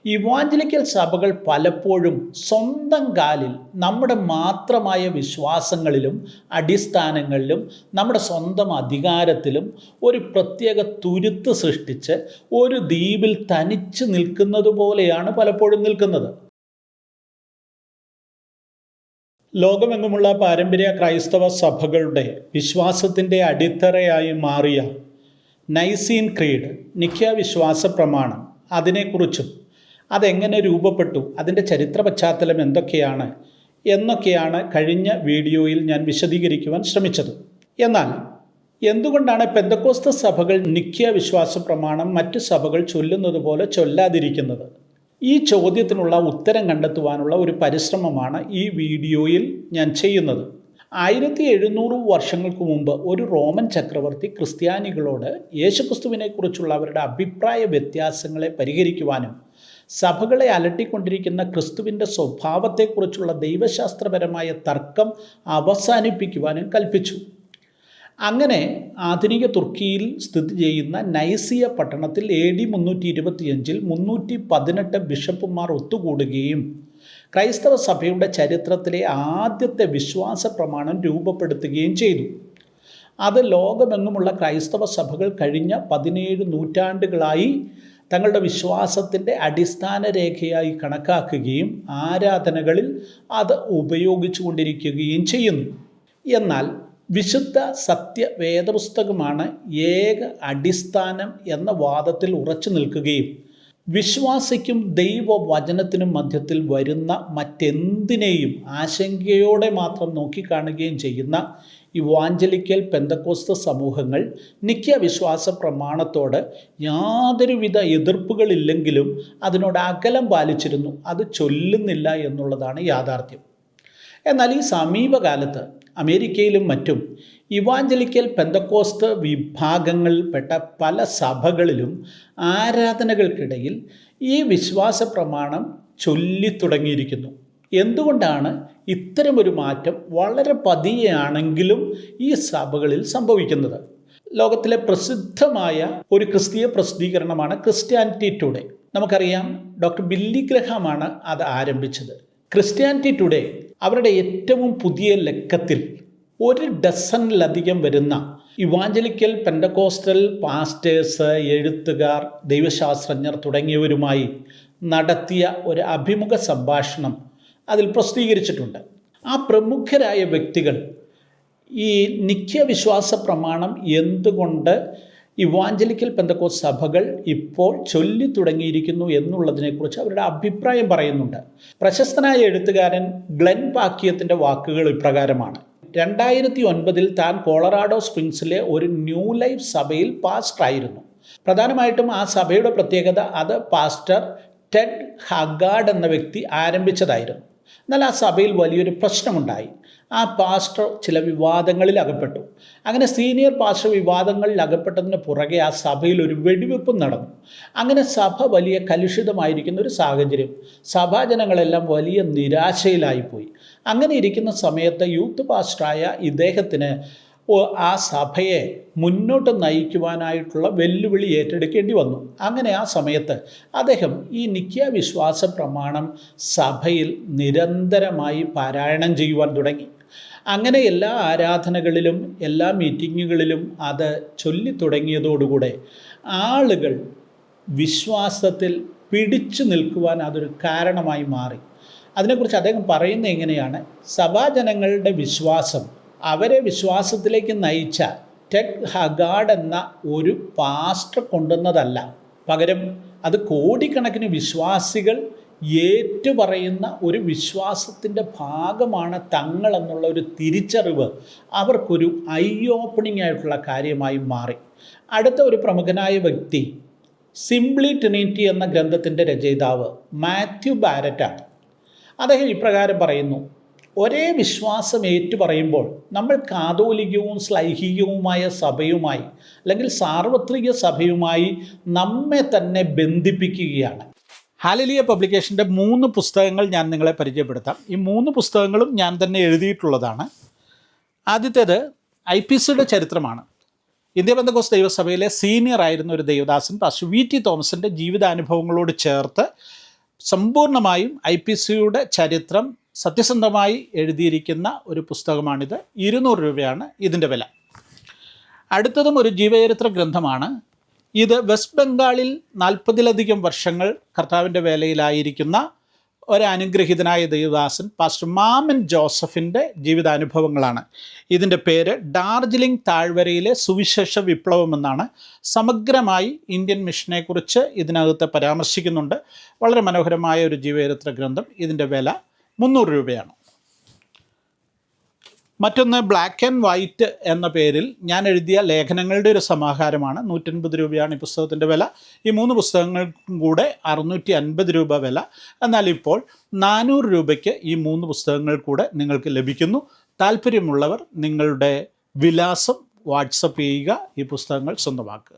Evangelical സഭകൾ പലപ്പോഴും സ്വന്തം കാലിൽ നമ്മുടെ മാത്രമായ വിശ്വാസങ്ങളിലും അടിസ്ഥാനങ്ങളിലും നമ്മുടെ സ്വന്തം അധികാരത്തിലും ഒരു പ്രത്യേക തുരുത്ത് സൃഷ്ടിച്ച് ഒരു ദ്വീപിൽ തനിച്ച് നിൽക്കുന്നത് പോലെയാണ് പലപ്പോഴും നിൽക്കുന്നത്. ലോകമെങ്ങുമുള്ള പാരമ്പര്യ ക്രൈസ്തവ സഭകളുടെ വിശ്വാസത്തിൻ്റെ അടിത്തറയായി മാറിയ നൈസീൻ ക്രീഡ്, നിഖ്യ വിശ്വാസ പ്രമാണം, അതിനെക്കുറിച്ചും അതെങ്ങനെ രൂപപ്പെട്ടു, അതിൻ്റെ ചരിത്ര പശ്ചാത്തലം എന്തൊക്കെയാണ് എന്നൊക്കെയാണ് കഴിഞ്ഞ വീഡിയോയിൽ ഞാൻ വിശദീകരിക്കുവാൻ ശ്രമിച്ചത്. എന്നാൽ എന്തുകൊണ്ടാണ് പെന്തക്കോസ്ത് സഭകൾ നിഖ്യ വിശ്വാസ പ്രമാണം മറ്റു സഭകൾ ചൊല്ലുന്നത് പോലെ ചൊല്ലാതിരിക്കുന്നത്? ഈ ചോദ്യത്തിനുള്ള ഉത്തരം കണ്ടെത്തുവാനുള്ള ഒരു പരിശ്രമമാണ് ഈ വീഡിയോയിൽ ഞാൻ ചെയ്യുന്നത്. 1700 വർഷങ്ങൾക്ക് മുമ്പ് ഒരു റോമൻ ചക്രവർത്തി ക്രിസ്ത്യാനികളോട് യേശുക്രിസ്തുവിനെക്കുറിച്ചുള്ള അവരുടെ അഭിപ്രായ വ്യത്യാസങ്ങളെ പരിഹരിക്കുവാനും സഭകളെ അലട്ടിക്കൊണ്ടിരിക്കുന്ന ക്രിസ്തുവിൻ്റെ സ്വഭാവത്തെക്കുറിച്ചുള്ള ദൈവശാസ്ത്രപരമായ തർക്കം അവസാനിപ്പിക്കുവാനും കൽപ്പിച്ചു. അങ്ങനെ ആധുനിക തുർക്കിയിൽ സ്ഥിതി ചെയ്യുന്ന നൈസിയ പട്ടണത്തിൽ AD 325 318 ബിഷപ്പുമാർ ഒത്തുകൂടുകയും ക്രൈസ്തവ സഭയുടെ ചരിത്രത്തിലെ ആദ്യത്തെ വിശ്വാസ പ്രമാണം രൂപപ്പെടുത്തുകയും ചെയ്തു. അത് ലോകമെങ്ങുമുള്ള ക്രൈസ്തവ സഭകൾ കഴിഞ്ഞ 17 നൂറ്റാണ്ടുകളായി തങ്ങളുടെ വിശ്വാസത്തിൻ്റെ അടിസ്ഥാന രേഖയായി കണക്കാക്കുകയും ആരാധനകളിൽ അത് ഉപയോഗിച്ചു കൊണ്ടിരിക്കുകയും ചെയ്യുന്നു. എന്നാൽ വിശുദ്ധ സത്യ വേദപുസ്തകമാണ് ഏക അടിസ്ഥാനം എന്ന വാദത്തിൽ ഉറച്ചു നിൽക്കുകയും വിശ്വാസിക്കും ദൈവവചനത്തിനും മധ്യത്തിൽ വരുന്ന മറ്റെന്തിനേയും ആശങ്കയോടെ മാത്രം നോക്കിക്കാണുകയും ചെയ്യുന്ന ഇവാഞ്ചലിക്കൽ പെന്തക്കോസ്ത് സമൂഹങ്ങൾ നിഖ്യ വിശ്വാസ പ്രമാണത്തോട് യാതൊരുവിധ എതിർപ്പുകളില്ലെങ്കിലും അതിനോട് അകലം പാലിച്ചിരുന്നു. അത് ചൊല്ലുന്നില്ല എന്നുള്ളതാണ് യാഥാർത്ഥ്യം. എന്നാൽ ഈ സമീപകാലത്ത് അമേരിക്കയിലും മറ്റും ഇവാഞ്ചലിക്കൽ പെന്തക്കോസ്ത് വിഭാഗങ്ങളിൽപ്പെട്ട പല സഭകളിലും ആരാധനകൾക്കിടയിൽ ഈ വിശ്വാസ പ്രമാണം ചൊല്ലിത്തുടങ്ങിയിരിക്കുന്നു. എന്തുകൊണ്ടാണ് ഇത്തരമൊരു മാറ്റം വളരെ പതിയെയാണെങ്കിലും ഈ സഭകളിൽ സംഭവിക്കുന്നത്? ലോകത്തിലെ പ്രസിദ്ധമായ ഒരു ക്രിസ്തീയ പ്രസിദ്ധീകരണമാണ് ക്രിസ്ത്യാനിറ്റി ടുഡേ. നമുക്കറിയാം, ഡോക്ടർ ബില്ലി ഗ്രഹാമാണ് അത് ആരംഭിച്ചത്. ക്രിസ്ത്യാനിറ്റി ടുഡേ അവരുടെ ഏറ്റവും പുതിയ ലക്കത്തിൽ 1 ഡസനിലധികം വരുന്ന ഇവാഞ്ചലിക്കൽ പെന്തക്കോസ്റ്റൽ പാസ്റ്റേഴ്സ്, എഴുത്തുകാർ, ദൈവശാസ്ത്രജ്ഞർ തുടങ്ങിയവരുമായി നടത്തിയ ഒരു അഭിമുഖ സംഭാഷണം അതിൽ പ്രസിദ്ധീകരിച്ചിട്ടുണ്ട്. ആ പ്രമുഖരായ വ്യക്തികൾ ഈ നിഖ്യ വിശ്വാസ പ്രമാണം എന്തുകൊണ്ട് ഇവാഞ്ചലിക്കൽ പെന്തക്കോസ്ത് സഭകൾ ഇപ്പോൾ ചൊല്ലി തുടങ്ങിയിരിക്കുന്നു എന്നുള്ളതിനെക്കുറിച്ച് അവരുടെ അഭിപ്രായം പറയുന്നുണ്ട്. പ്രശസ്തനായ എഴുത്തുകാരൻ ഗ്ലെൻ പാക്കിയത്തിൻ്റെ വാക്കുകൾ ഇപ്രകാരമാണ്: 2009 താൻ കൊളറാഡോ സ്പ്രിങ്സിലെ ഒരു ന്യൂ ലൈഫ് സഭയിൽ പാസ്റ്ററായിരുന്നു. പ്രധാനമായിട്ടും ആ സഭയുടെ പ്രത്യേകത അത് പാസ്റ്റർ ടെഡ് ഹഗാർഡ് എന്ന വ്യക്തി ആരംഭിച്ചതായിരുന്നു. എന്നാൽ ആ സഭയിൽ വലിയൊരു പ്രശ്നമുണ്ടായി. ആ പാസ്റ്റർ ചില വിവാദങ്ങളിൽ അകപ്പെട്ടു. അങ്ങനെ സീനിയർ പാസ്റ്റർ വിവാദങ്ങളിൽ അകപ്പെട്ടതിന് പുറകെ ആ സഭയിൽ ഒരു വെടിവെപ്പും നടന്നു. അങ്ങനെ സഭ വലിയ കലുഷിതമായിരിക്കുന്ന ഒരു സാഹചര്യം. സഭാജനങ്ങളെല്ലാം വലിയ നിരാശയിലായിപ്പോയി. അങ്ങനെ ഇരിക്കുന്ന സമയത്ത് യൂത്ത് പാസ്റ്ററായ ഇദ്ദേഹത്തിന് ആ സഭയെ മുന്നോട്ട് നയിക്കുവാനായിട്ടുള്ള വെല്ലുവിളി ഏറ്റെടുക്കേണ്ടി വന്നു. അങ്ങനെ ആ സമയത്ത് അദ്ദേഹം ഈ നിഖ്യ വിശ്വാസ പ്രമാണം സഭയിൽ നിരന്തരമായി പാരായണം ചെയ്യുവാൻ തുടങ്ങി. അങ്ങനെ എല്ലാ ആരാധനകളിലും എല്ലാ മീറ്റിങ്ങുകളിലും അത് ചൊല്ലി തുടങ്ങിയതോടുകൂടെ ആളുകൾ വിശ്വാസത്തിൽ പിടിച്ചു നിൽക്കുവാൻ അതൊരു കാരണമായി മാറി. അതിനെക്കുറിച്ച് അദ്ദേഹം പറയുന്നത് എങ്ങനെയാണ്: സഭാജനങ്ങളുടെ വിശ്വാസം അവരെ വിശ്വാസത്തിലേക്ക് നയിച്ച ടെഡ് ഹഗാർഡ് എന്ന ഒരു പാസ്റ്റർ കൊണ്ടുവന്നതല്ല, പകരം അത് കോടിക്കണക്കിന് വിശ്വാസികൾ ഏറ്റുപറയുന്ന ഒരു വിശ്വാസത്തിൻ്റെ ഭാഗമാണ് തങ്ങളെന്നുള്ള ഒരു തിരിച്ചറിവ് അവർക്കൊരു ഐ ഓപ്പണിംഗ് ആയിട്ടുള്ള കാര്യമായി മാറി. അടുത്ത ഒരു പ്രമുഖനായ വ്യക്തി സിംപ്ലി ട്രിനിറ്റി എന്ന ഗ്രന്ഥത്തിൻ്റെ രചയിതാവ് മാത്യു ബാരറ്റാണ്. അദ്ദേഹം ഇപ്രകാരം പറയുന്നു: ഒരേ വിശ്വാസം ഏറ്റുപറയുമ്പോൾ നമ്മൾ കാതോലികവും ശ്ലൈഹികവുമായ സഭയുമായി അല്ലെങ്കിൽ സാർവത്രിക സഭയുമായി നമ്മെ തന്നെ ബന്ധിപ്പിക്കുകയാണ്. ഹാലലിയ പബ്ലിക്കേഷൻ്റെ 3 പുസ്തകങ്ങൾ ഞാൻ നിങ്ങളെ പരിചയപ്പെടുത്താം. ഈ 3 പുസ്തകങ്ങളും ഞാൻ തന്നെ എഴുതിയിട്ടുള്ളതാണ്. ആദ്യത്തേത് IPCയുടെ ചരിത്രമാണ്. ഇന്ത്യ പെന്തക്കോസ്ത് ദൈവസഭയിലെ സീനിയർ ആയിരുന്ന ഒരു ദൈവദാസൻ പാസ്റ്റർ VT തോമസിൻ്റെ ജീവിതാനുഭവങ്ങളോട് ചേർത്ത് സമ്പൂർണ്ണമായും IPCയുടെ ചരിത്രം സത്യസന്ധമായി എഴുതിയിരിക്കുന്ന ഒരു പുസ്തകമാണിത്. 200 രൂപയാണ് ഇതിൻ്റെ വില. അടുത്തതും ഒരു ജീവചരിത്ര ഗ്രന്ഥമാണ്. ഇത് വെസ്റ്റ് ബംഗാളിൽ 40-ലധികം വർഷങ്ങൾ കർത്താവിൻ്റെ വേലയിലായിരിക്കുന്ന ഒരനുഗ്രഹീതനായ ദേവദാസൻ പാസ്റ്റർ മാമൻ ജോസഫിൻ്റെ ജീവിതാനുഭവങ്ങളാണ്. ഇതിൻ്റെ പേര് ഡാർജിലിംഗ് താഴ്വരയിലെ സുവിശേഷ വിപ്ലവം എന്നാണ്. സമഗ്രമായി ഇന്ത്യൻ മിഷനെക്കുറിച്ച് ഇതിനകത്ത് പരാമർശിക്കുന്നുണ്ട്. വളരെ മനോഹരമായ ഒരു ജീവചരിത്ര ഗ്രന്ഥം. ഇതിൻ്റെ വില 300 രൂപയാണ്. മറ്റൊന്ന് ബ്ലാക്ക് ആൻഡ് വൈറ്റ് എന്ന പേരിൽ ഞാൻ എഴുതിയ ലേഖനങ്ങളുടെ ഒരു സമാഹാരമാണ്. 150 രൂപയാണ് ഈ പുസ്തകത്തിൻ്റെ വില. ഈ 3 പുസ്തകങ്ങൾക്കും കൂടെ 650 രൂപ വില. എന്നാൽ ഇപ്പോൾ 400 രൂപയ്ക്ക് ഈ 3 പുസ്തകങ്ങൾ കൂടെ നിങ്ങൾക്ക് ലഭിക്കുന്നു. താല്പര്യമുള്ളവർ നിങ്ങളുടെ വിലാസം വാട്സപ്പ് ചെയ്യുക, ഈ പുസ്തകങ്ങൾ സ്വന്തമാക്കുക.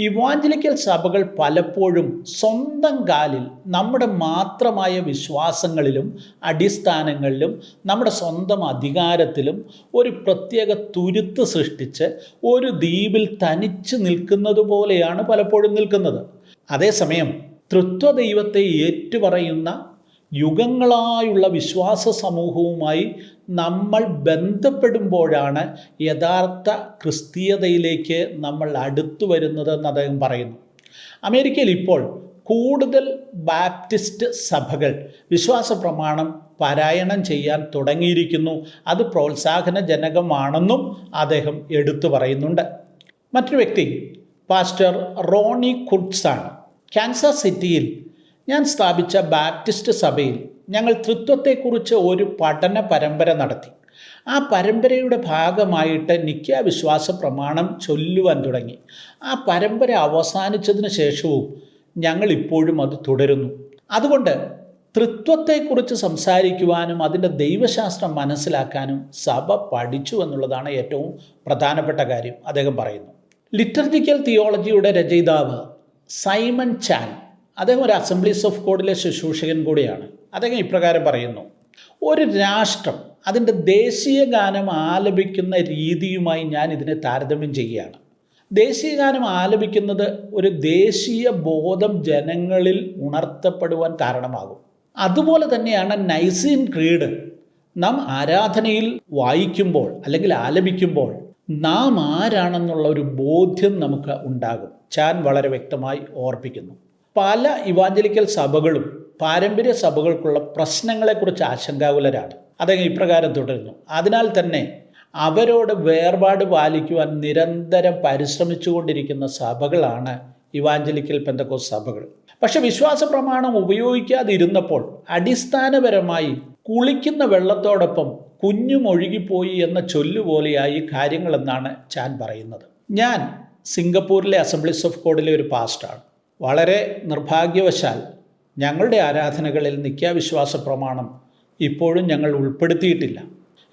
ഇവാഞ്ചലിക്കൽ സഭകൾ പലപ്പോഴും സ്വന്തം കാലിൽ നമ്മുടെ മാത്രമായ വിശ്വാസങ്ങളിലും അടിസ്ഥാനങ്ങളിലും നമ്മുടെ സ്വന്തം അധികാരത്തിലും ഒരു പ്രത്യേക തുരുത്ത് സൃഷ്ടിച്ച് ഒരു ദ്വീപിൽ തനിച്ച് നിൽക്കുന്നത് പോലെയാണ് പലപ്പോഴും നിൽക്കുന്നത്. അതേസമയം തൃത്വദൈവത്തെ ഏറ്റുപറയുന്ന യുഗങ്ങളായുള്ള വിശ്വാസ സമൂഹവുമായി നമ്മൾ ബന്ധപ്പെടുമ്പോഴാണ് യഥാർത്ഥ ക്രിസ്തീയതയിലേക്ക് നമ്മൾ അടുത്തു വരുന്നതെന്ന് അദ്ദേഹം പറയുന്നു. അമേരിക്കയിൽ ഇപ്പോൾ കൂടുതൽ ബാപ്റ്റിസ്റ്റ് സഭകൾ വിശ്വാസ പ്രമാണം പാരായണം ചെയ്യാൻ തുടങ്ങിയിരിക്കുന്നു. അത് പ്രോത്സാഹനജനകമാണെന്നും അദ്ദേഹം എടുത്തു പറയുന്നുണ്ട്. മറ്റൊരു വ്യക്തി പാസ്റ്റർ റോണി കുർട്സ് ആണ്. കാൻസാസ് സിറ്റിയിൽ ഞാൻ സ്ഥാപിച്ച ബാപ്റ്റിസ്റ്റ് സഭയിൽ ഞങ്ങൾ തൃത്വത്തെക്കുറിച്ച് ഒരു പഠന പരമ്പര നടത്തി. ആ പരമ്പരയുടെ ഭാഗമായിട്ട് നിക്യ വിശ്വാസ പ്രമാണം ചൊല്ലുവാൻ തുടങ്ങി. ആ പരമ്പര അവസാനിച്ചതിന് ശേഷവും ഞങ്ങൾ ഇപ്പോഴും അത് തുടരുന്നു. അതുകൊണ്ട് തൃത്വത്തെക്കുറിച്ച് സംസാരിക്കുവാനും അതിൻ്റെ ദൈവശാസ്ത്രം മനസ്സിലാക്കാനും സഭ പഠിച്ചു എന്നുള്ളതാണ് ഏറ്റവും പ്രധാനപ്പെട്ട കാര്യം അദ്ദേഹം പറയുന്നു. ലിറ്റർജിക്കൽ തിയോളജിയുടെ രചയിതാവ് സൈമൺ ചാൻ, അദ്ദേഹം ഒരു അസംബ്ലീസ് ഓഫ് ഗോഡിലെ ശുശ്രൂഷകൻ കൂടിയാണ്. അദ്ദേഹം ഇപ്രകാരം പറയുന്നു: ഒരു രാഷ്ട്രം അതിൻ്റെ ദേശീയ ഗാനം ആലപിക്കുന്ന രീതിയുമായി ഞാൻ ഇതിനെ താരതമ്യം ചെയ്യുകയാണ്. ദേശീയ ഗാനം ആലപിക്കുന്നത് ഒരു ദേശീയ ബോധം ജനങ്ങളിൽ ഉണർത്തപ്പെടുവാൻ കാരണമാകും. അതുപോലെ തന്നെയാണ് നൈസീൻ ക്രീഡ് നാം ആരാധനയിൽ വായിക്കുമ്പോൾ അല്ലെങ്കിൽ ആലപിക്കുമ്പോൾ നാം ആരാണെന്നുള്ള ഒരു ബോധ്യം നമുക്ക് ഉണ്ടാകും. ചാൻ വളരെ വ്യക്തമായി ഓർപ്പിക്കുന്നു. പല ഇവാഞ്ചലിക്കൽ സഭകളും പാരമ്പര്യ സഭകൾക്കുള്ള പ്രശ്നങ്ങളെക്കുറിച്ച് ആശങ്കാകുലരാണ്. അദ്ദേഹം ഇപ്രകാരം തുടരുന്നു: അതിനാൽ തന്നെ അവരോട് വേർപാട് പാലിക്കുവാൻ നിരന്തരം പരിശ്രമിച്ചുകൊണ്ടിരിക്കുന്ന സഭകളാണ് ഇവാഞ്ചലിക്കൽ പെന്തക്കോസ്ത് സഭകൾ. പക്ഷെ വിശ്വാസ പ്രമാണം ഉപയോഗിക്കാതിരുന്നപ്പോൾ അടിസ്ഥാനപരമായി കുളിക്കുന്ന വെള്ളത്തോടൊപ്പം കുഞ്ഞും ഒഴുകിപ്പോയി എന്ന ചൊല്ലുപോലെയായി കാര്യങ്ങളെന്നാണ് ചാൻ പറയുന്നത്. ഞാൻ സിംഗപ്പൂരിലെ അസംബ്ലീസ് ഓഫ് ഗോഡിലെ ഒരു പാസ്റ്ററാണ്. വളരെ നിർഭാഗ്യവശാൽ ഞങ്ങളുടെ ആരാധനകളിൽ നിത്യാവിശ്വാസ പ്രമാണം ഇപ്പോഴും ഞങ്ങൾ ഉൾപ്പെടുത്തിയിട്ടില്ല.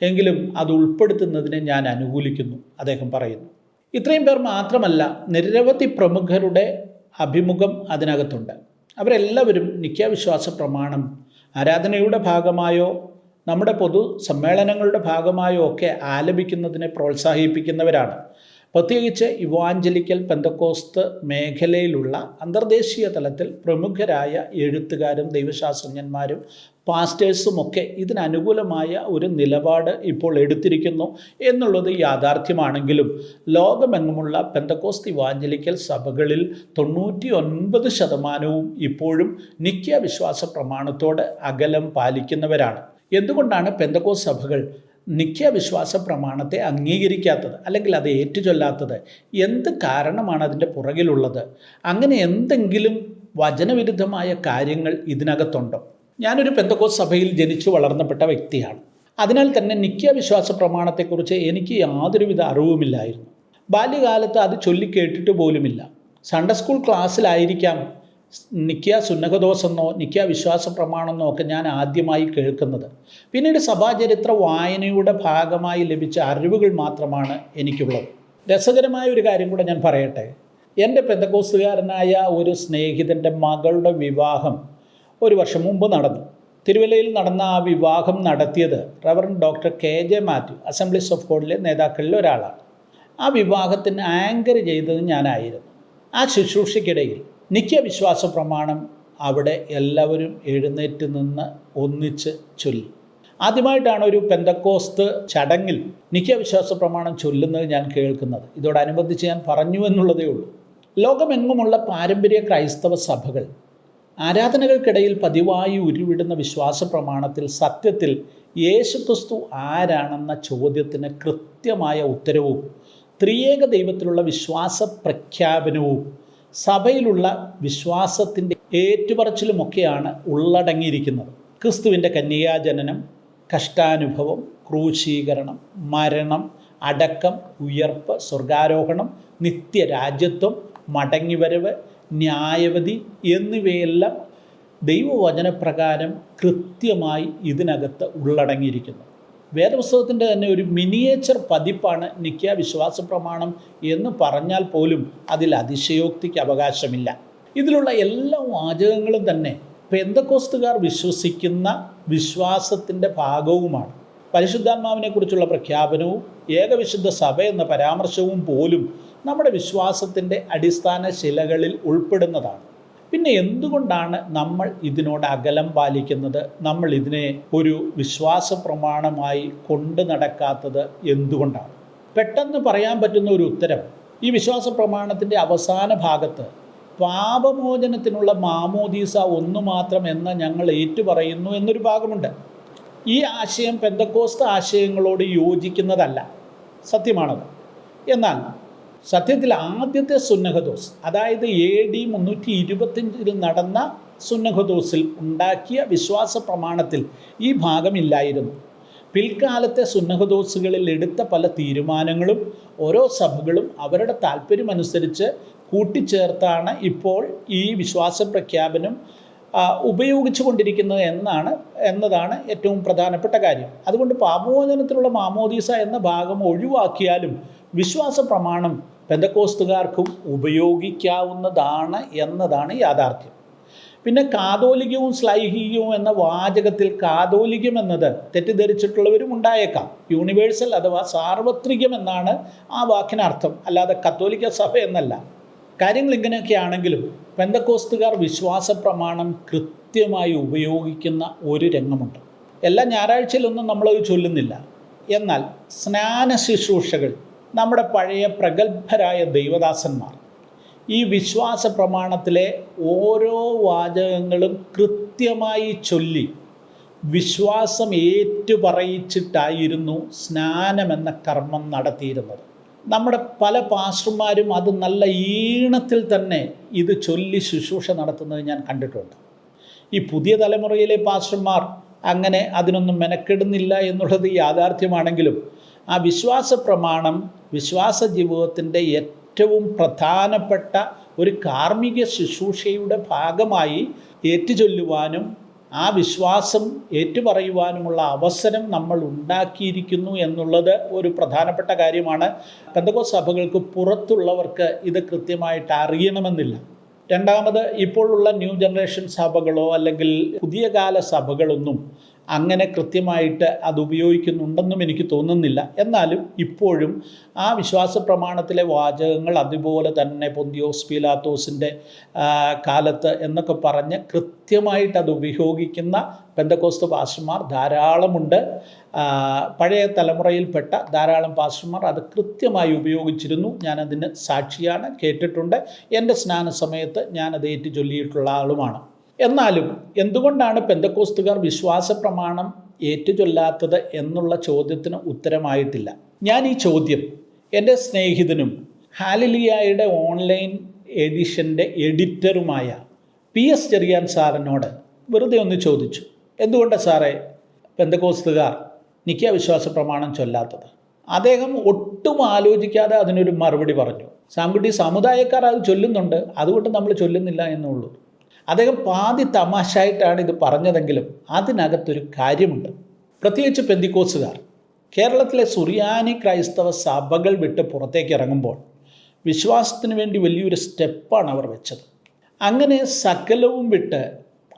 എങ്കിലും അത് ഉൾപ്പെടുത്തുന്നതിനെ ഞാൻ അനുകൂലിക്കുന്നു, അദ്ദേഹം പറയുന്നു. ഇത്രയും പേർ മാത്രമല്ല, നിരവധി പ്രമുഖരുടെ അഭിമുഖം അതിനകത്തുണ്ട്. അവരെല്ലാവരും നിത്യാവിശ്വാസ പ്രമാണം ആരാധനയുടെ ഭാഗമായോ നമ്മുടെ പൊതു സമ്മേളനങ്ങളുടെ ഭാഗമായോ ഒക്കെ ആലപിക്കുന്നതിനെ പ്രോത്സാഹിപ്പിക്കുന്നവരാണ്. പ്രത്യേകിച്ച് ഇവാഞ്ചലിക്കൽ പെന്തക്കോസ്ത് മേഖലയിലുള്ള അന്തർദേശീയ തലത്തിൽ പ്രമുഖരായ എഴുത്തുകാരും ദൈവശാസ്ത്രജ്ഞന്മാരും പാസ്റ്റേഴ്സുമൊക്കെ ഇതിനനുകൂലമായ ഒരു നിലപാട് ഇപ്പോൾ എടുത്തിരിക്കുന്നു എന്നുള്ളത് യാഥാർത്ഥ്യമാണെങ്കിലും ലോകമെങ്ങുമുള്ള പെന്തക്കോസ്ത് ഇവാഞ്ചലിക്കൽ സഭകളിൽ 99% ഇപ്പോഴും നിത്യ വിശ്വാസ പ്രമാണത്തോട് അകലം പാലിക്കുന്നവരാണ്. എന്തുകൊണ്ടാണ് പെന്തക്കോസ്ത് സഭകൾ നിത്യവിശ്വാസ പ്രമാണത്തെ അംഗീകരിക്കാത്തത് അല്ലെങ്കിൽ അത് ഏറ്റുചൊല്ലാത്തത്? എന്ത് കാരണമാണ് അതിൻ്റെ പുറകിലുള്ളത്? അങ്ങനെ എന്തെങ്കിലും വചനവിരുദ്ധമായ കാര്യങ്ങൾ ഇതിനകത്തുണ്ടോ? ഞാനൊരു പെന്തക്കോസ്ത് സഭയിൽ ജനിച്ചു വളർന്നപ്പെട്ട വ്യക്തിയാണ്. അതിനാൽ തന്നെ നിത്യവിശ്വാസ പ്രമാണത്തെക്കുറിച്ച് എനിക്ക് യാതൊരുവിധ അറിവുമില്ലായിരുന്നു. ബാല്യകാലത്ത് അത് ചൊല്ലിക്കേട്ടിട്ട് പോലുമില്ല. സൺഡേ സ്കൂൾ ക്ലാസ്സിലായിരിക്കാം നിക്യ സുന്നഹദോസെന്നോ നിക്യ വിശ്വാസ പ്രമാണമെന്നോ ഒക്കെ ഞാൻ ആദ്യമായി കേൾക്കുന്നത്. പിന്നീട് സഭാചരിത്ര വായനയുടെ ഭാഗമായി ലഭിച്ച അറിവുകൾ മാത്രമാണ് എനിക്കുള്ളത്. രസകരമായ ഒരു കാര്യം കൂടെ ഞാൻ പറയട്ടെ. എൻ്റെ പെന്തക്കോസ്തുകാരനായ ഒരു സ്നേഹിതൻ്റെ മകളുടെ വിവാഹം ഒരു വർഷം മുമ്പ് നടന്നു. തിരുവല്ലയിൽ നടന്ന ആ വിവാഹം നടത്തിയത് reverend doctor KJ Mathew, assemblies of ഗോഡിലെ നേതാക്കളിൽ ഒരാളാണ്. ആ വിവാഹത്തിന് ആങ്കർ ചെയ്തത് ഞാനായിരുന്നു. ആ ശുശ്രൂഷയ്ക്കിടയിൽ നിത്യവിശ്വാസ പ്രമാണം അവിടെ എല്ലാവരും എഴുന്നേറ്റ് നിന്ന് ഒന്നിച്ച് ചൊല്ലി. ആദ്യമായിട്ടാണ് ഒരു പെന്തക്കോസ്ത് ചടങ്ങിൽ നിത്യവിശ്വാസ പ്രമാണം ചൊല്ലുന്നത് ഞാൻ കേൾക്കുന്നത്. ഇതോടനുബന്ധിച്ച് ഞാൻ പറഞ്ഞു എന്നുള്ളതേ ഉള്ളൂ. ലോകമെങ്ങുമുള്ള പാരമ്പര്യ ക്രൈസ്തവ സഭകൾ ആരാധനകൾക്കിടയിൽ പതിവായി ഉരുവിടുന്ന വിശ്വാസ പ്രമാണത്തിൽ സത്യത്തിൽ യേശുക്രിസ്തു ആരാണെന്ന ചോദ്യത്തിന് കൃത്യമായ ഉത്തരവും ത്രിയേക ദൈവത്തിലുള്ള വിശ്വാസ പ്രഖ്യാപനവും സഭയിലുള്ള വിശ്വാസത്തിൻ്റെ ഏറ്റുപറച്ചിലുമൊക്കെയാണ് ഉള്ളടങ്ങിയിരിക്കുന്നത്. ക്രിസ്തുവിൻ്റെ കന്യകാജനനം, കഷ്ടാനുഭവം, ക്രൂശീകരണം, മരണം, അടക്കം, ഉയർപ്പ്, സ്വർഗാരോഹണം, നിത്യരാജ്യത്വം, മടങ്ങിവരവ്, ന്യായവിധി എന്നിവയെല്ലാം ദൈവവചനപ്രകാരം കൃത്യമായി ഇതിനകത്ത് ഉള്ളടങ്ങിയിരിക്കുന്നു. വേദപുസ്തകത്തിൻ്റെ തന്നെ ഒരു മിനിയേച്ചർ പതിപ്പാണ് നിക്യ വിശ്വാസ പ്രമാണം എന്ന് പറഞ്ഞാൽ പോലും അതിൽ അതിശയോക്തിക്ക് അവകാശമില്ല. ഇതിലുള്ള എല്ലാ വാചകങ്ങളും തന്നെ പെന്തക്കോസ്തുകാർ വിശ്വസിക്കുന്ന വിശ്വാസത്തിൻ്റെ ഭാഗവുമാണ്. പരിശുദ്ധാത്മാവിനെക്കുറിച്ചുള്ള പ്രഖ്യാപനവും ഏകവിശുദ്ധ സഭ എന്ന പരാമർശവും പോലും നമ്മുടെ വിശ്വാസത്തിൻ്റെ അടിസ്ഥാന ശിലകളിൽ ഉൾപ്പെടുന്നതാണ്. പിന്നെ എന്തുകൊണ്ടാണ് നമ്മൾ ഇതിനോട് അകലം പാലിക്കുന്നത്? നമ്മൾ ഇതിനെ ഒരു വിശ്വാസ പ്രമാണമായി കൊണ്ടു നടക്കാത്തത് എന്തുകൊണ്ടാണ്? പെട്ടെന്ന് പറയാൻ പറ്റുന്ന ഒരു ഉത്തരം, ഈ വിശ്വാസ പ്രമാണത്തിൻ്റെ അവസാന ഭാഗത്ത് പാപമോചനത്തിനുള്ള മാമോദീസ ഒന്നു മാത്രം എന്ന് ഞങ്ങൾ ഏറ്റുപറയുന്നു എന്നൊരു ഭാഗമുണ്ട്. ഈ ആശയം പെന്തക്കോസ്ത് ആശയങ്ങളോട് യോജിക്കുന്നതല്ല, സത്യമാണത്. എന്നാൽ സത്യത്തിൽ ആദ്യത്തെ സുന്നഹദോസ്, അതായത് AD 325 നടന്ന സുന്നഹദോസിൽ ഉണ്ടാക്കിയ വിശ്വാസ പ്രമാണത്തിൽ ഈ ഭാഗമില്ലായിരുന്നു. പിൽക്കാലത്തെ സുന്നഹദോസുകളിൽ എടുത്ത പല തീരുമാനങ്ങളും ഓരോ സഭകളും അവരുടെ താല്പര്യമനുസരിച്ച് കൂട്ടിച്ചേർത്താണ് ഇപ്പോൾ ഈ വിശ്വാസ പ്രഖ്യാപനം ഉപയോഗിച്ചു കൊണ്ടിരിക്കുന്നത് എന്നതാണ് ഏറ്റവും പ്രധാനപ്പെട്ട കാര്യം. അതുകൊണ്ട് പാപമോചനത്തിലുള്ള മാമോദീസ എന്ന ഭാഗം ഒഴിവാക്കിയാലും വിശ്വാസ പ്രമാണം പെന്തക്കോസ്തുകാർക്കും ഉപയോഗിക്കാവുന്നതാണ് എന്നതാണ് യാഥാർത്ഥ്യം. പിന്നെ കാതോലികവും ശ്ലൈഹികവും എന്ന വാചകത്തിൽ കാതോലികം എന്നത് തെറ്റിദ്ധരിച്ചിട്ടുള്ളവരും ഉണ്ടായേക്കാം. യൂണിവേഴ്സൽ അഥവാ സാർവത്രികം എന്നാണ് ആ വാക്കിനർത്ഥം, അല്ലാതെ കത്തോലിക്ക സഭ എന്നല്ല. കാര്യങ്ങൾ ഇങ്ങനെയൊക്കെ ആണെങ്കിലും പെന്തക്കോസ്തുകാർ വിശ്വാസ പ്രമാണം കൃത്യമായി ഉപയോഗിക്കുന്ന ഒരു രംഗമുണ്ട്. എല്ലാ ഞായറാഴ്ചയിലൊന്നും നമ്മളത് ചൊല്ലുന്നില്ല. എന്നാൽ സ്നാന ശുശ്രൂഷകൾ നമ്മുടെ പഴയ പ്രഗത്ഭരായ ദൈവദാസന്മാർ ഈ വിശ്വാസ പ്രമാണത്തിലെ ഓരോ വാചകങ്ങളും കൃത്യമായി ചൊല്ലി വിശ്വാസം ഏറ്റുപറയിച്ചിട്ടായിരുന്നു സ്നാനമെന്ന കർമ്മം നടത്തിയിരുന്നത്. നമ്മുടെ പല പാസ്റ്റർമാരും അത് നല്ല ഈണത്തിൽ തന്നെ ഇത് ചൊല്ലി ശുശ്രൂഷ നടത്തുന്നത് ഞാൻ കണ്ടിട്ടുണ്ട്. ഈ പുതിയ തലമുറയിലെ പാസ്റ്റർമാർ അങ്ങനെ അതിനൊന്നും മെനക്കെടുന്നില്ല എന്നുള്ളത് യാഥാർത്ഥ്യമാണെങ്കിലും ആ വിശ്വാസ പ്രമാണം വിശ്വാസ ജീവിതത്തിൻ്റെ ഏറ്റവും പ്രധാനപ്പെട്ട ഒരു കാർമ്മിക ശുശ്രൂഷയുടെ ഭാഗമായി ഏറ്റുചൊല്ലുവാനും ആ വിശ്വാസം ഏറ്റുപറയുവാനുമുള്ള അവസരം നമ്മൾ ഉണ്ടാക്കിയിരിക്കുന്നു എന്നുള്ളത് ഒരു പ്രധാനപ്പെട്ട കാര്യമാണ്. പെന്തക്കോസ്ത് സഭകൾക്ക് പുറത്തുള്ളവർക്ക് ഇത് കൃത്യമായിട്ട് അറിയണമെന്നില്ല. രണ്ടാമത്, ഇപ്പോഴുള്ള ന്യൂ ജനറേഷൻ സഭകളോ അല്ലെങ്കിൽ പുതിയ കാല സഭകളൊന്നും അങ്ങനെ കൃത്യമായിട്ട് അത് ഉപയോഗിക്കുന്നുണ്ടെന്നും എനിക്ക് തോന്നുന്നില്ല. എന്നാലും ഇപ്പോഴും ആ വിശ്വാസ പ്രമാണത്തിലെ വാചകങ്ങൾ അതുപോലെ തന്നെ പൊന്തിയോസ് പീലാത്തോസിൻ്റെ കാലത്ത് എന്നൊക്കെ പറഞ്ഞ് കൃത്യമായിട്ട് അത് ഉപയോഗിക്കുന്ന പെന്തക്കോസ്ത് പാസ്റ്റർമാർ ധാരാളമുണ്ട്. പഴയ തലമുറയിൽപ്പെട്ട ധാരാളം പാസ്റ്റർമാർ അത് കൃത്യമായി ഉപയോഗിച്ചിരുന്നു. ഞാനതിന് സാക്ഷിയാണ്, കേട്ടിട്ടുണ്ട്. എൻ്റെ സ്നാന സമയത്ത് ഞാനത് ഏറ്റു ചൊല്ലിയിട്ടുള്ള ആളുമാണ്. എന്നാലും എന്തുകൊണ്ടാണ് പെന്തക്കോസ്തുകാർ വിശ്വാസ പ്രമാണം ഏറ്റുചൊല്ലാത്തത് എന്നുള്ള ചോദ്യത്തിന് ഉത്തരമായിട്ടില്ല. ഞാൻ ഈ ചോദ്യം എൻ്റെ സ്നേഹിതനും ഹാലലിയായുടെ ഓൺലൈൻ എഡിഷൻ്റെ എഡിറ്ററുമായ PS ചെറിയാൻ സാറിനോട് വെറുതെ ഒന്ന് ചോദിച്ചു. എന്തുകൊണ്ടാണ് സാറേ പെന്തക്കോസ്തുകാർ നിക്യ വിശ്വാസ പ്രമാണം ചൊല്ലാത്തത്? അദ്ദേഹം ഒട്ടും ആലോചിക്കാതെ അതിനൊരു മറുപടി പറഞ്ഞു. സാംകുട്ടി, സമുദായക്കാർ അത് ചൊല്ലുന്നുണ്ട്, അതുകൊണ്ട് നമ്മൾ ചൊല്ലുന്നില്ല എന്നുള്ളൂ. അദ്ദേഹം പാതി തമാശയായിട്ടാണ് ഇത് പറഞ്ഞതെങ്കിലും അതിനകത്തൊരു കാര്യമുണ്ട്. പ്രത്യേകിച്ച് പെന്തിക്കോസ്തുകാർ കേരളത്തിലെ സുറിയാനി ക്രൈസ്തവ സഭകൾ വിട്ട് പുറത്തേക്ക് ഇറങ്ങുമ്പോൾ വിശ്വാസത്തിന് വേണ്ടി വലിയൊരു സ്റ്റെപ്പാണ് അവർ വെച്ചത്. അങ്ങനെ സകലവും വിട്ട്,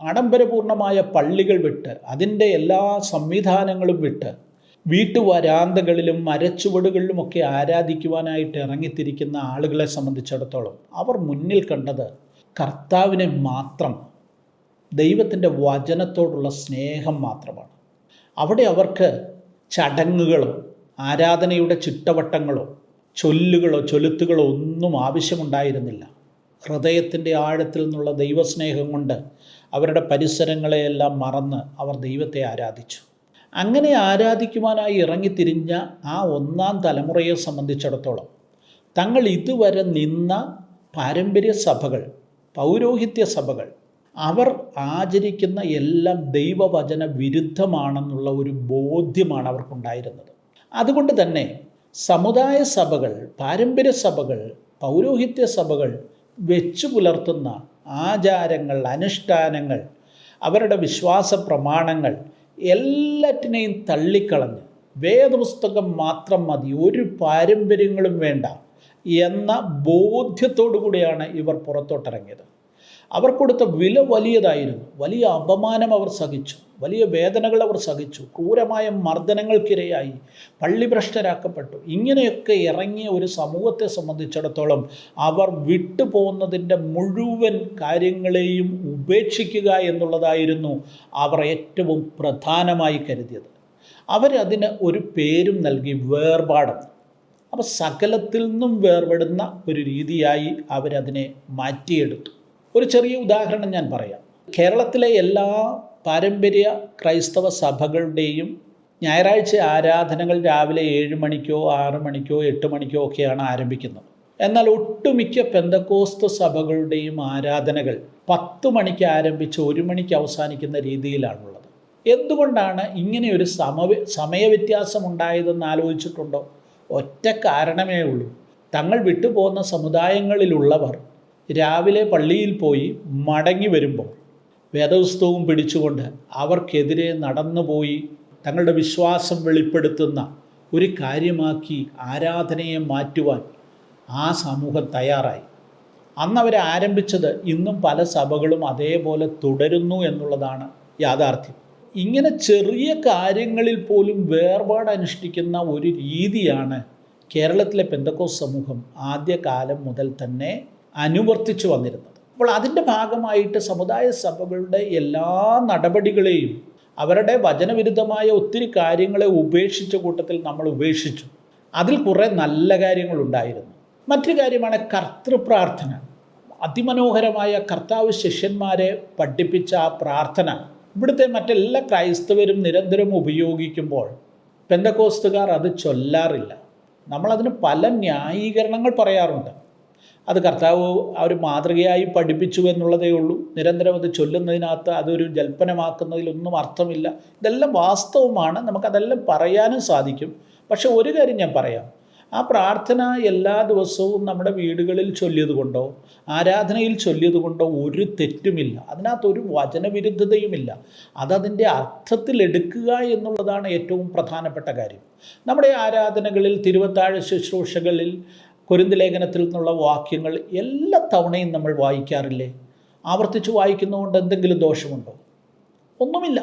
ആഡംബരപൂർണമായ പള്ളികൾ വിട്ട്, അതിൻ്റെ എല്ലാ സംവിധാനങ്ങളും വിട്ട് വീട്ടുവരാന്തകളിലും മരച്ചുവടുകളിലുമൊക്കെ ആരാധിക്കുവാനായിട്ട് ഇറങ്ങിത്തിരിക്കുന്ന ആളുകളെ സംബന്ധിച്ചിടത്തോളം അവർ മുന്നിൽ കണ്ടത് കർത്താവിനെ മാത്രം. ദൈവത്തിൻ്റെ വചനത്തോടുള്ള സ്നേഹം മാത്രമാണ്. അവിടെ അവർക്ക് ചടങ്ങുകളോ ആരാധനയുടെ ചിട്ടവട്ടങ്ങളോ ചൊല്ലുത്തുകളോ ഒന്നും ആവശ്യമുണ്ടായിരുന്നില്ല. ഹൃദയത്തിൻ്റെ ആഴത്തിൽ നിന്നുള്ള ദൈവസ്നേഹം കൊണ്ട് അവരുടെ പരിസരങ്ങളെയെല്ലാം മറന്ന് അവർ ദൈവത്തെ ആരാധിച്ചു. അങ്ങനെ ആരാധിക്കുവാനായി ഇറങ്ങിത്തിരിഞ്ഞ ആ ഒന്നാം തലമുറയെ സംബന്ധിച്ചിടത്തോളം തങ്ങൾ ഇതുവരെ നിന്ന പാരമ്പര്യ സഭകൾ, പൗരോഹിത്യ സഭകൾ, അവർ ആചരിക്കുന്ന എല്ലാം ദൈവവചന വിരുദ്ധമാണെന്നുള്ള ഒരു ബോധ്യമാണ് അവർക്കുണ്ടായിരുന്നത്. അതുകൊണ്ട് തന്നെ സമുദായ സഭകൾ, പാരമ്പര്യ സഭകൾ, പൗരോഹിത്യ സഭകൾ വെച്ചു പുലർത്തുന്ന ആചാരങ്ങൾ, അനുഷ്ഠാനങ്ങൾ, അവരുടെ വിശ്വാസ പ്രമാണങ്ങൾ എല്ലാറ്റിനെയും തള്ളിക്കളഞ്ഞ് വേദപുസ്തകം മാത്രം മതി, ഒരു പാരമ്പര്യങ്ങളും വേണ്ട എന്ന ബോധ്യത്തോടു കൂടിയാണ് ഇവർ പുറത്തോട്ടിറങ്ങിയത്. അവർ കൊടുത്ത വില വലിയതായിരുന്നു. വലിയ അപമാനം അവർ സഹിച്ചു, വലിയ വേദനകൾ അവർ സഹിച്ചു, ക്രൂരമായ മർദ്ദനങ്ങൾക്കിരയായി, പള്ളിഭ്രഷ്ടരാക്കപ്പെട്ടു. ഇങ്ങനെയൊക്കെ ഇറങ്ങിയ ഒരു സമൂഹത്തെ സംബന്ധിച്ചിടത്തോളം അവർ വിട്ടുപോകുന്നതിൻ്റെ മുഴുവൻ കാര്യങ്ങളെയും ഉപേക്ഷിക്കുക എന്നുള്ളതായിരുന്നു അവർ ഏറ്റവും പ്രധാനമായി കരുതിയത്. അവരതിന് ഒരു പേരും നൽകി, വേർപാട്. അപ്പോൾ സകലത്തിൽ നിന്നും വേർപെടുന്ന ഒരു രീതിയായി അവരതിനെ മാറ്റിയെടുത്തു. ഒരു ചെറിയ ഉദാഹരണം ഞാൻ പറയാം. കേരളത്തിലെ എല്ലാ പാരമ്പര്യ ക്രൈസ്തവ സഭകളുടെയും ഞായറാഴ്ച ആരാധനകൾ രാവിലെ 7 മണിക്കോ 6 മണിക്കോ 8 മണിക്കോ ഒക്കെയാണ് ആരംഭിക്കുന്നത്. എന്നാൽ ഒട്ടുമിക്ക പെന്തക്കോസ്ത് സഭകളുടെയും ആരാധനകൾ 10 മണിക്ക് ആരംഭിച്ച് 1 മണിക്ക് അവസാനിക്കുന്ന രീതിയിലാണുള്ളത്. എന്തുകൊണ്ടാണ് ഇങ്ങനെയൊരു സമയവ്യത്യാസം ഉണ്ടായതെന്ന് ആലോചിച്ചിട്ടുണ്ടോ? ഒറ്റ കാരണമേ ഉള്ളൂ. തങ്ങൾ വിട്ടുപോകുന്ന സമുദായങ്ങളിലുള്ളവർ രാവിലെ പള്ളിയിൽ പോയി മടങ്ങി വരുമ്പോൾ വേദപുസ്തകവും പിടിച്ചുകൊണ്ട് അവർക്കെതിരെ നടന്നുപോയി തങ്ങളുടെ വിശ്വാസം വെളിപ്പെടുത്തുന്ന ഒരു കാര്യമാക്കി ആരാധനയെ മാറ്റുവാൻ ആ സമൂഹം തയ്യാറായി. അന്നവരെ ആരംഭിച്ചത് ഇന്നും പല സഭകളും അതേപോലെ തുടരുന്നു എന്നുള്ളതാണ് യാഥാർത്ഥ്യം. ഇങ്ങനെ ചെറിയ കാര്യങ്ങളിൽ പോലും വേർപാട് അനുഷ്ഠിക്കുന്ന ഒരു രീതിയാണ് കേരളത്തിലെ പെന്തക്കോസ്ത് സമൂഹം ആദ്യകാലം മുതൽ തന്നെ അനുവർത്തിച്ചു വന്നിരുന്നത്. അപ്പോൾ അതിൻ്റെ ഭാഗമായിട്ട് സമുദായ സഭകളുടെ എല്ലാ നടപടികളെയും, അവരുടെ വചനവിരുദ്ധമായ ഒത്തിരി കാര്യങ്ങളെ ഉപേക്ഷിച്ച കൂട്ടത്തിൽ നമ്മൾ ഉപേക്ഷിച്ചു. അതിൽ കുറേ നല്ല കാര്യങ്ങളുണ്ടായിരുന്നു. മറ്റൊരു കാര്യമാണ് കർത്തൃപ്രാർത്ഥന. അതിമനോഹരമായ കർത്താവ് ശിഷ്യന്മാരെ പഠിപ്പിച്ച ആ പ്രാർത്ഥന ഇവിടുത്തെ മറ്റെല്ലാ ക്രൈസ്തവരും നിരന്തരം ഉപയോഗിക്കുമ്പോൾ പെന്തക്കോസ്തുകാർ അത് ചൊല്ലാറില്ല. നമ്മളതിന് പല ന്യായീകരണങ്ങൾ പറയാറുണ്ട്. അത് കർത്താവ് ഒരു മാതൃകയായി പഠിപ്പിച്ചു എന്നുള്ളതേ ഉള്ളൂ. നിരന്തരം അത് ചൊല്ലുന്നതിനകത്ത് അതൊരു ജൽപ്പനമാക്കുന്നതിലൊന്നും അർത്ഥമില്ല. ഇതെല്ലാം വാസ്തവമാണ്, നമുക്കതെല്ലാം പറയാനും സാധിക്കും. പക്ഷെ ഒരു കാര്യം ഞാൻ പറയാം, ആ പ്രാർത്ഥന എല്ലാ ദിവസവും നമ്മുടെ വീടുകളിൽ ചൊല്ലിയത് കൊണ്ടോ ആരാധനയിൽ ചൊല്ലിയത് കൊണ്ടോ ഒരു തെറ്റുമില്ല. അതിനകത്തൊരു വചനവിരുദ്ധതയുമില്ല. അതതിൻ്റെ അർത്ഥത്തിലെടുക്കുക എന്നുള്ളതാണ് ഏറ്റവും പ്രധാനപ്പെട്ട കാര്യം. നമ്മുടെ ആരാധനകളിൽ, തിരുവത്താഴ ശുശ്രൂഷകളിൽ, കൊരിന്ത് ലേഖനത്തിൽ നിന്നുള്ള വാക്യങ്ങൾ എല്ലാ തവണയും നമ്മൾ വായിക്കാറില്ലേ? ആവർത്തിച്ച് വായിക്കുന്നതുകൊണ്ട് എന്തെങ്കിലും ദോഷമുണ്ടോ? ഒന്നുമില്ല.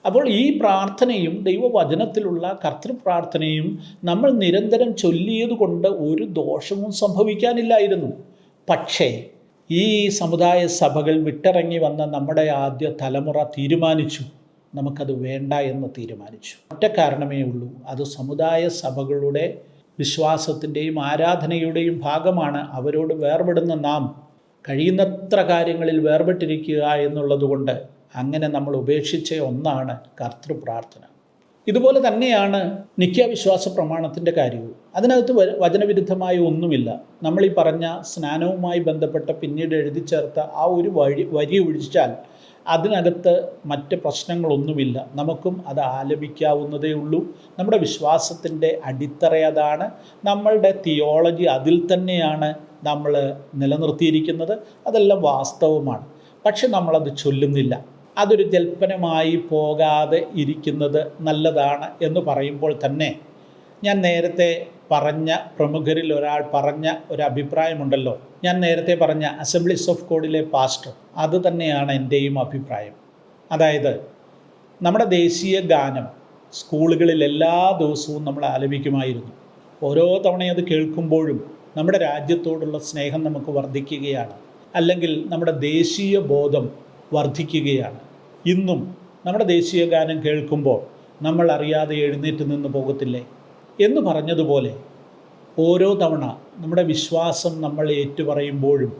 അപ്പോൾ ഈ പ്രാർത്ഥനയും ദൈവവചനത്തിലുള്ള കർത്തൃപ്രാർത്ഥനയും നമ്മൾ നിരന്തരം ചൊല്ലിയത് കൊണ്ട് ഒരു ദോഷവും സംഭവിക്കാനില്ലായിരുന്നു. പക്ഷേ ഈ സമുദായ സഭകൾ വിട്ടിറങ്ങി വന്ന നമ്മുടെ ആദ്യ തലമുറ തീരുമാനിച്ചു, നമുക്കത് വേണ്ട എന്ന് തീരുമാനിച്ചു. ഒറ്റ കാരണമേ ഉള്ളൂ, അത് സമുദായ സഭകളുടെ വിശ്വാസത്തിൻ്റെയും ആരാധനയുടെയും ഭാഗമാണ്. അവരോട് വേർപെടുന്ന നാം കഴിയുന്നത്ര കാര്യങ്ങളിൽ വേർപെട്ടിരിക്കുക എന്നുള്ളതുകൊണ്ട് അങ്ങനെ നമ്മൾ ഉപേക്ഷിച്ച ഒന്നാണ് കർത്തൃപ്രാർത്ഥന. ഇതുപോലെ തന്നെയാണ് നിത്യാവിശ്വാസ പ്രമാണത്തിൻ്റെ കാര്യവും. അതിനകത്ത് വചനവിരുദ്ധമായ ഒന്നുമില്ല. നമ്മളീ പറഞ്ഞ സ്നാനവുമായി ബന്ധപ്പെട്ട പിന്നീട് എഴുതി ചേർത്ത ആ ഒരു വരി ഒഴിച്ചാൽ അതിനകത്ത് മറ്റ് പ്രശ്നങ്ങളൊന്നുമില്ല. നമുക്കും അത് ആലപിക്കാവുന്നതേ ഉള്ളൂ. നമ്മുടെ വിശ്വാസത്തിൻ്റെ അടിത്തറ അതാണ്. നമ്മളുടെ തിയോളജി അതിൽ തന്നെയാണ് നമ്മൾ നിലനിർത്തിയിരിക്കുന്നത്. അതെല്ലാം വാസ്തവമാണ്. പക്ഷെ നമ്മളത് ചൊല്ലുന്നില്ല. അതൊരു ജൽപ്പനമായി പോകാതെ ഇരിക്കുന്നത് നല്ലതാണ് എന്ന് പറയുമ്പോൾ തന്നെ ഞാൻ നേരത്തെ പറഞ്ഞ പ്രമുഖരിൽ ഒരാൾ പറഞ്ഞ ഒരു അഭിപ്രായമുണ്ടല്ലോ, ഞാൻ നേരത്തെ പറഞ്ഞ അസംബ്ലീസ് ഓഫ് ഗോഡിലെ പാസ്റ്റർ, അത് തന്നെയാണ് എൻ്റെയും അഭിപ്രായം. അതായത് നമ്മുടെ ദേശീയ ഗാനം സ്കൂളുകളിൽ എല്ലാ ദിവസവും നമ്മൾ ആലപിക്കുമായിരുന്നു. ഓരോ തവണയും അത് കേൾക്കുമ്പോഴും നമ്മുടെ രാജ്യത്തോടുള്ള സ്നേഹം നമുക്ക് വർദ്ധിക്കുകയാണ്. അല്ലെങ്കിൽ നമ്മുടെ ദേശീയ ബോധം വർദ്ധിക്കുകയാണ്. ഇന്നും നമ്മുടെ ദേശീയ ഗാനം കേൾക്കുമ്പോൾ നമ്മൾ അറിയാതെ എഴുന്നേറ്റ് നിന്ന് പോകത്തില്ലേ എന്ന് പറഞ്ഞതുപോലെ ഓരോ തവണ നമ്മുടെ വിശ്വാസം നമ്മൾ ഏറ്റുപറയുമ്പോഴും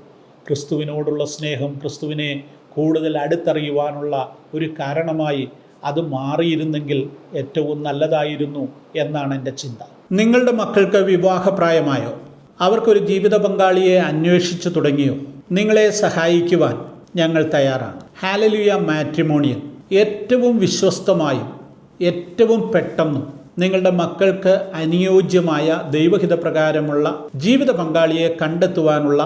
ക്രിസ്തുവിനോടുള്ള സ്നേഹം, ക്രിസ്തുവിനെ കൂടുതൽ അടുത്തറിയുവാനുള്ള ഒരു കാരണമായി അത് മാറിയിരുന്നെങ്കിൽ ഏറ്റവും നല്ലതായിരുന്നു എന്നാണ് എൻ്റെ ചിന്ത. നിങ്ങളുടെ മക്കൾക്ക് വിവാഹപ്രായമായോ? അവർക്കൊരു ജീവിത പങ്കാളിയെ അന്വേഷിച്ചു തുടങ്ങിയോ? നിങ്ങളെ സഹായിക്കുവാൻ ഞങ്ങൾ തയ്യാറാണ്. ഹാലലുയ മാട്രിമോണിയൽ ഏറ്റവും വിശ്വസ്തമായും ഏറ്റവും പെട്ടെന്നും നിങ്ങളുടെ മക്കൾക്ക് അനുയോജ്യമായ ദൈവഹിതപ്രകാരമുള്ള ജീവിത പങ്കാളിയെ കണ്ടെത്തുവാനുള്ള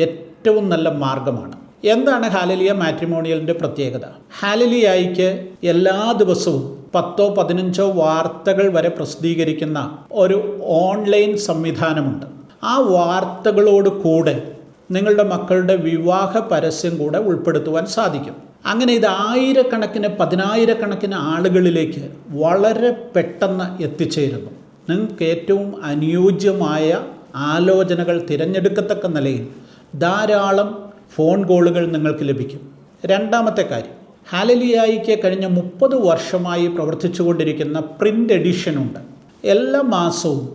ഏറ്റവും നല്ല മാർഗമാണ്. എന്താണ് ഹാലലിയ മാട്രിമോണിയലിൻ്റെ പ്രത്യേകത? ഹാലലിയായിക്ക് എല്ലാ ദിവസവും 10-15 വാർത്തകൾ വരെ പ്രസിദ്ധീകരിക്കുന്ന ഒരു ഓൺലൈൻ സംവിധാനമുണ്ട്. ആ വാർത്തകളോട് കൂടെ നിങ്ങളുടെ മക്കളുടെ വിവാഹ പരസ്യം കൂടെ ഉൾപ്പെടുത്തുവാൻ സാധിക്കും. അങ്ങനെ ഇത് പതിനായിരക്കണക്കിന് ആളുകളിലേക്ക് വളരെ പെട്ടെന്ന് എത്തിച്ചേരുന്നു. നിങ്ങൾക്ക് ഏറ്റവും അനുയോജ്യമായ ആലോചനകൾ തിരഞ്ഞെടുക്കത്തക്ക നിലയിൽ ധാരാളം ഫോൺ കോളുകൾ നിങ്ങൾക്ക് ലഭിക്കും. രണ്ടാമത്തെ കാര്യം, ഹാലലിയായിക്ക് കഴിഞ്ഞ 30 വർഷമായി പ്രവർത്തിച്ചു കൊണ്ടിരിക്കുന്ന പ്രിൻ്റ് എഡിഷനുണ്ട്. എല്ലാ മാസവും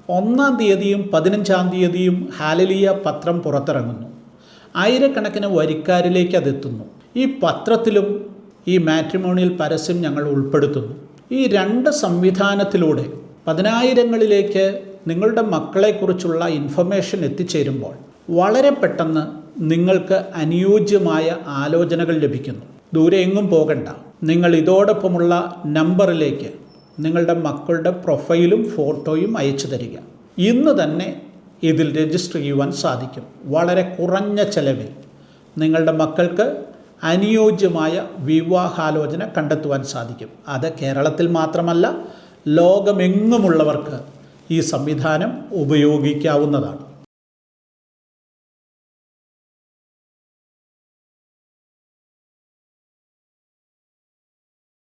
1-ാം തീയതിയും 15-ാം തീയതിയും ഹാലലിയ പത്രം പുറത്തിറങ്ങുന്നു. ആയിരക്കണക്കിന് വരിക്കാരിലേക്ക് അതെത്തുന്നു. ഈ പത്രത്തിലും ഈ മാട്രിമോണിയൽ പരസ്യം ഞങ്ങൾ ഉൾപ്പെടുത്തുന്നു. ഈ 2 സംവിധാനത്തിലൂടെ 10,000ങ്ങളിലേക്ക് നിങ്ങളുടെ മക്കളെക്കുറിച്ചുള്ള ഇൻഫർമേഷൻ എത്തിച്ചേരുമ്പോൾ വളരെ പെട്ടെന്ന് നിങ്ങൾക്ക് അനുയോജ്യമായ ആലോചനകൾ ലഭിക്കുന്നു. ദൂരെ എങ്ങും പോകണ്ട. നിങ്ങൾ ഇതോടൊപ്പമുള്ള നമ്പറിലേക്ക് നിങ്ങളുടെ മക്കളുടെ പ്രൊഫൈലും ഫോട്ടോയും അയച്ചു തരിക. ഇന്ന് തന്നെ ഇതിൽ രജിസ്റ്റർ ചെയ്യുവാൻ സാധിക്കും. വളരെ കുറഞ്ഞ ചെലവിൽ നിങ്ങളുടെ മക്കൾക്ക് അനുയോജ്യമായ വിവാഹാലോചന കണ്ടെത്തുവാൻ സാധിക്കും. അത് കേരളത്തിൽ മാത്രമല്ല, ലോകമെങ്ങുമുള്ളവർക്ക് ഈ സംവിധാനം ഉപയോഗിക്കാവുന്നതാണ്.